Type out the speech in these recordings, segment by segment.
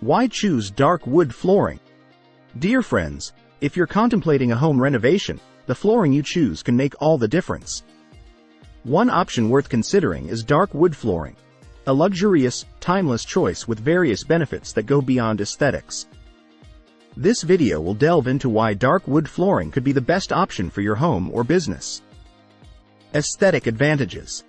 Why choose dark wood flooring? Dear friends, if you're contemplating a home renovation, the flooring you choose can make all the difference. One option worth considering is dark wood flooring, a luxurious, timeless choice with various benefits that go beyond aesthetics. This video will delve into why dark wood flooring could be the best option for your home or business. Aesthetic advantages.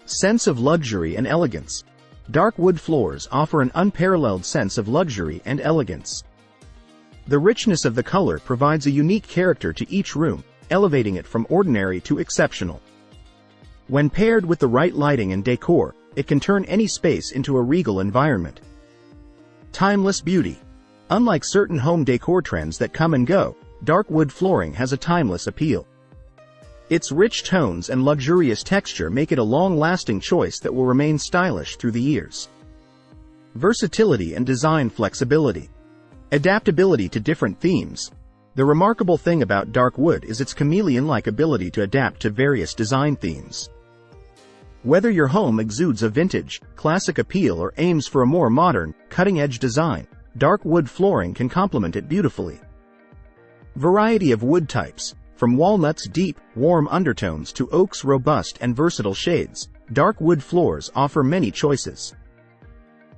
Sense of luxury and elegance. Dark wood floors offer an unparalleled sense of luxury and elegance. The richness of the color provides a unique character to each room, elevating it from ordinary to exceptional. When paired with the right lighting and decor, it can turn any space into a regal environment. Timeless beauty. Unlike certain home decor trends that come and go, dark wood flooring has a timeless appeal. Its rich tones and luxurious texture make it a long-lasting choice that will remain stylish through the years. Versatility and design flexibility. Adaptability to different themes. The remarkable thing about dark wood is its chameleon-like ability to adapt to various design themes. Whether your home exudes a vintage, classic appeal or aims for a more modern, cutting-edge design, dark wood flooring can complement it beautifully. Variety of wood types. From walnut's deep, warm undertones to oak's robust and versatile shades, dark wood floors offer many choices.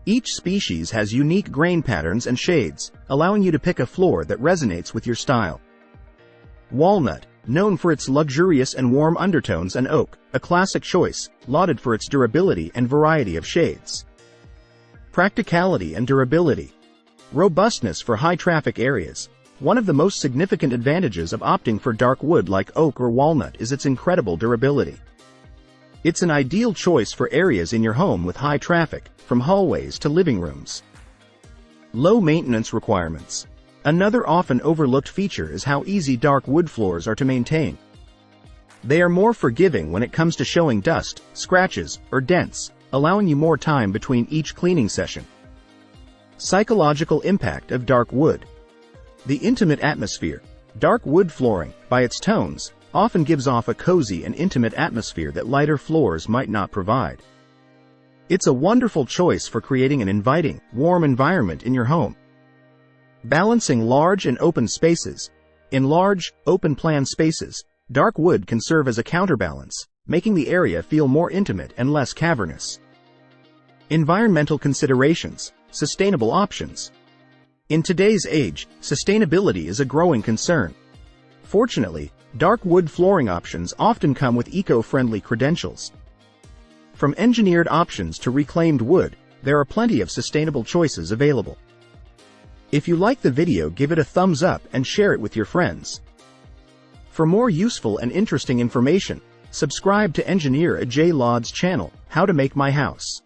Each species has unique grain patterns and shades, allowing you to pick a floor that resonates with your style. Walnut, known for its luxurious and warm undertones, and oak, a classic choice, lauded for its durability and variety of shades. Practicality and durability. Robustness for high-traffic areas. One of the most significant advantages of opting for dark wood like oak or walnut is its incredible durability. It's an ideal choice for areas in your home with high traffic, from hallways to living rooms. Low maintenance requirements. Another often overlooked feature is how easy dark wood floors are to maintain. They are more forgiving when it comes to showing dust, scratches, or dents, allowing you more time between each cleaning session. Psychological impact of dark wood. The intimate atmosphere. Dark wood flooring, by its tones, often gives off a cozy and intimate atmosphere that lighter floors might not provide. It's a wonderful choice for creating an inviting, warm environment in your home. Balancing large and open spaces. In large, open-plan spaces, dark wood can serve as a counterbalance, making the area feel more intimate and less cavernous. Environmental considerations. Sustainable options. In today's age, sustainability is a growing concern. Fortunately, dark wood flooring options often come with eco-friendly credentials. From engineered options to reclaimed wood, there are plenty of sustainable choices available. If you like the video, give it a thumbs up and share it with your friends. For more useful and interesting information, subscribe to Engineer Ajay Laud's channel, How to Make My House.